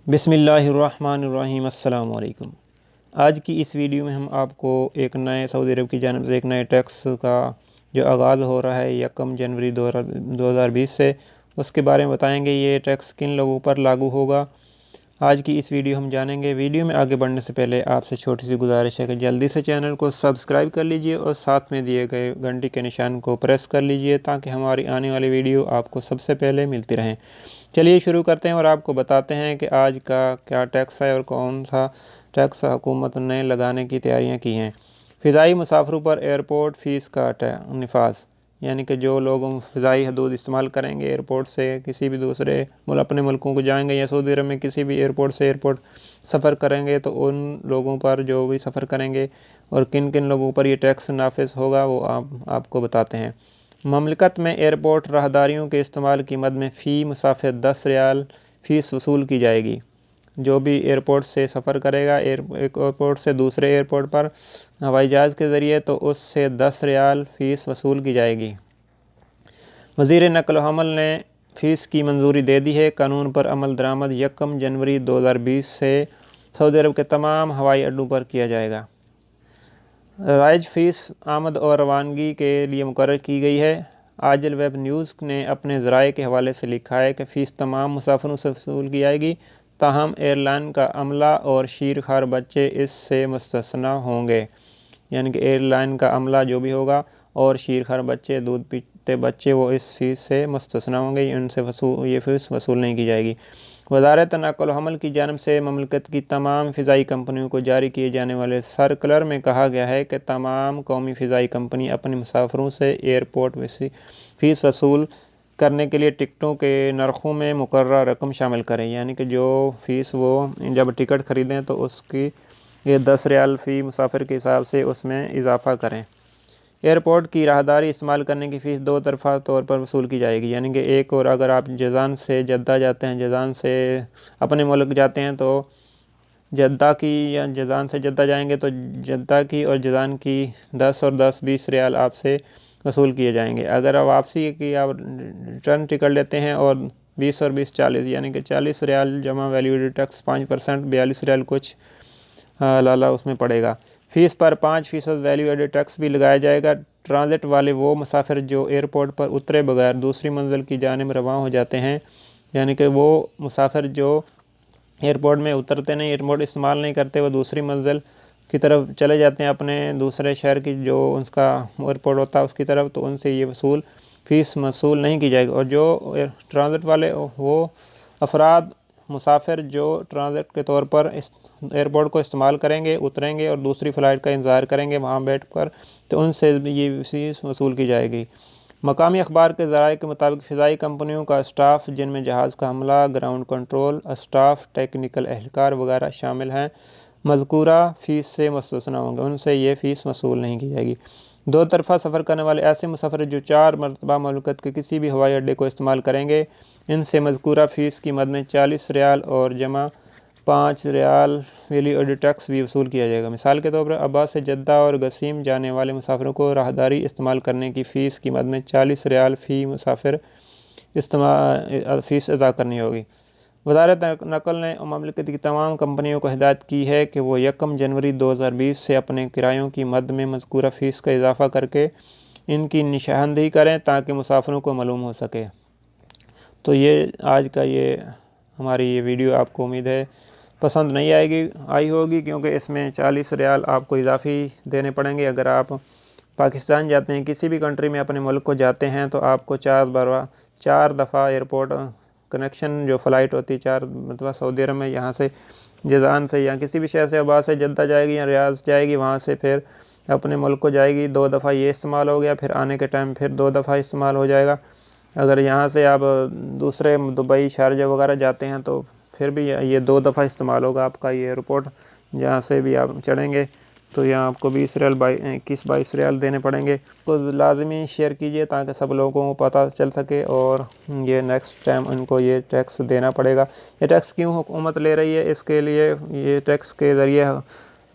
बिस्मिल्लाहिर्रहमानिर्रहीम। अस्सलाम वालेकुम। आज की इस वीडियो में हम आपको एक नए सऊदी अरब की जानिब से एक नए टैक्स का जो आगाज़ हो रहा है 1 जनवरी 2020 से, उसके बारे में बताएंगे। ये टैक्स किन लोगों पर लागू होगा, आज की इस वीडियो हम जानेंगे। वीडियो में आगे बढ़ने से पहले आपसे छोटी सी गुजारिश है कि जल्दी से चैनल को सब्सक्राइब कर लीजिए और साथ में दिए गए घंटी के निशान को प्रेस कर लीजिए ताकि हमारी आने वाली वीडियो आपको सबसे पहले मिलती रहें। चलिए शुरू करते हैं और आपको बताते हैं कि आज का क्या टैक्स है और कौन सा टैक्स हुकूमत ने लगाने की तैयारियां की हैं। फ़िज़ाई मुसाफिरों पर एयरपोर्ट फ़ीस का नफाज, यानी कि जो लोग फ़िज़ाई हदूद इस्तेमाल करेंगे, एयरपोर्ट से किसी भी दूसरे अपने मुल्कों को जाएंगे या सऊदी अरब में किसी भी एयरपोर्ट से एयरपोर्ट सफ़र करेंगे, तो उन लोगों पर जो भी सफ़र करेंगे और किन किन लोगों पर ये टैक्स नाफिज होगा वो आपको बताते हैं। ममलिकत में एयरपोर्ट राहदारियों के इस्तेमाल की मद में फ़ी मुसाफिर 10 रियाल फ़ीस वसूल की जाएगी। जो भी एयरपोर्ट से सफ़र करेगा एयरपोर्ट से दूसरे एयरपोर्ट पर हवाई जहाज़ के ज़रिए, तो उससे 10 रियाल फ़ीस वसूल की जाएगी। वज़ीर नक़ल व हमल ने फ़ीस की मंजूरी दे दी है। कानून पर अमल दरामद 1 जनवरी 2020 से सऊदी अरब के तमाम हवाई अड्डों पर किया जाएगा। राइज फ़ीस आमद और रवानगी के लिए मुकर्रर की गई है। आजल वेब न्यूज़ ने अपने ज़राए के हवाले से लिखा है कि फ़ीस तमाम मुसाफिरों से वसूल की जाएगी, ताहम एयरलाइन का अमला और शीरखार बच्चे इससे मुस्तस्ना होंगे। यानी कि एयरलाइन का अमला जो भी होगा और शीरखार बच्चे, दूध पीते बच्चे, वो इस फ़ीस से मुस्तस्ना होंगे। उनसे ये फ़ीस वसूल नहीं की जाएगी। वज़ारत नक़ल व हमल की जानिब से ममलिकत की तमाम फ़िज़ाई कंपनियों को जारी किए जाने वाले सर्कुलर में कहा गया है कि तमाम कौमी फ़िज़ाई कंपनी अपने मुसाफिरों से एयरपोर्ट फ़ीस वसूल करने के लिए टिकटों के नरखों में मुकर्रर रकम शामिल करें। यानी कि जो फ़ीस वो जब टिकट ख़रीदें तो उसकी ये 10 रियाल फ़ी मुसाफिर के हिसाब से उसमें इजाफ़ा करें। एयरपोर्ट की राहदारी इस्तेमाल करने की फ़ीस दो तरफ़ा तौर पर वसूल की जाएगी। यानी कि एक और अगर आप जज़ान से जद्दा जाते हैं, जज़ान से अपने मुल्क जाते हैं, तो जद्दा की या जज़ान से जद्दा जाएंगे तो जद्दा की और जज़ान की 10 और 10-20 रियाल आपसे वसूल किए जाएंगे। अगर आप वापसी की आप रिटर्न टिकट लेते हैं और 20 और 20 40, यानी कि 40 रियाल जमा वैल्यू टैक्स 5%, 42 रियाल कुछ लाला उसमें पड़ेगा। फ़ीस पर 5% वैल्यू एडेड टैक्स भी लगाया जाएगा। ट्रांजिट वाले वो मुसाफिर जो एयरपोर्ट पर उतरे बगैर दूसरी मंजिल की जानिब रवाना हो जाते हैं, यानी कि वो मुसाफिर जो एयरपोर्ट में उतरते नहीं, एयरपोर्ट इस्तेमाल नहीं करते, वो दूसरी मंजिल की तरफ चले जाते हैं, अपने दूसरे शहर की जो उसका एयरपोर्ट होता है उसकी तरफ, तो उनसे ये फ़ीस वसूल नहीं की जाएगी। और जो ट्रांजिट वाले वो अफराद मुसाफिर जो ट्रांजिट के तौर पर इस एयरपोर्ट को इस्तेमाल करेंगे, उतरेंगे और दूसरी फ़्लाइट का इंतज़ार करेंगे वहाँ बैठ कर, तो उनसे ये फ़ीस वसूल की जाएगी। मकामी अखबार के ज़राए के मुताबिक फ़िज़ाई कंपनियों का स्टाफ, जिनमें जहाज़ का अमला, ग्राउंड कंट्रोल स्टाफ, टेक्निकल एहलकार वगैरह शामिल हैं, मज़कूरा फ़ीस से मुस्तस्ना होंगे। उनसे ये फ़ीस वसूल नहीं की जाएगी। दो तरफ़ा सफ़र करने वाले ऐसे मुसाफिर जो 4 मरतबा मुल्कत के किसी भी हवाई अड्डे को इस्तेमाल करेंगे, इनसे मज़कूरा फ़ीस की मद में 40 रियाल और जमा 5 रियाल वैल्यू एडेड टैक्स भी वसूल किया जाएगा। मिसाल के तौर पर अब्बा से जद्दा और गसीम जाने वाले मुसाफिरों को राहदारी इस्तेमाल करने की फ़ीस की मद में 40 रियाल फ़ी मुसाफिर फ़ीस अदा करनी होगी। वज़ारत नक़ल ने ममलिकत की तमाम कंपनियों को हिदायत की है कि वो 1 जनवरी 2020 से अपने किरायों की मद में मज़कूरा फ़ीस का इजाफ़ा करके इनकी निशानदेही करें ताकि मुसाफिरों को मालूम हो सके। तो ये आज का हमारी ये वीडियो आपको उम्मीद है पसंद नहीं आई होगी, क्योंकि इसमें 40 रियाल आपको इजाफ़ी देने पड़ेंगे। अगर आप पाकिस्तान जाते हैं, किसी भी कंट्री में अपने मुल्क को जाते हैं, तो आपको 4 दफ़ा एयरपोर्ट कनेक्शन जो फ़्लाइट होती है 4 मतलब सऊदी अरब में, यहाँ से जज़ान से या किसी भी शहर से अब्बा से जद्दा जाएगी या रियाज जाएगी, वहाँ से फिर अपने मुल्क को जाएगी। 2 दफ़ा ये इस्तेमाल हो गया, फिर आने के टाइम फिर 2 दफ़ा इस्तेमाल हो जाएगा। अगर यहाँ से आप दूसरे दुबई, शारजा वगैरह जाते हैं तो फिर भी ये 2 दफ़ा इस्तेमाल होगा आपका ये एयरपोर्ट। जहाँ से भी आप चढ़ेंगे तो यहाँ आपको 20 रियाल 21-22 रियाल देने पड़ेंगे। तो लाजमी शेयर कीजिए ताकि सब लोगों को पता चल सके और ये नेक्स्ट टाइम उनको ये टैक्स देना पड़ेगा। ये टैक्स क्यों हुकूमत ले रही है, इसके लिए ये टैक्स के ज़रिए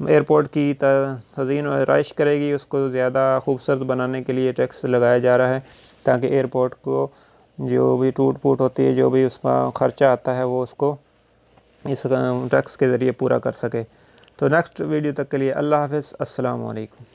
एयरपोर्ट की तज़ीन व आराइश करेगी, उसको ज़्यादा खूबसूरत बनाने के लिए टैक्स लगाया जा रहा है ताकि एयरपोर्ट को जो भी टूट फूट होती है, जो भी उसका ख़र्चा आता है, वो उसको इस टैक्स के ज़रिए पूरा कर सके। तो नेक्स्ट वीडियो तक के लिए अल्लाह हाफ़िज़, अस्सलामु अलैकुम।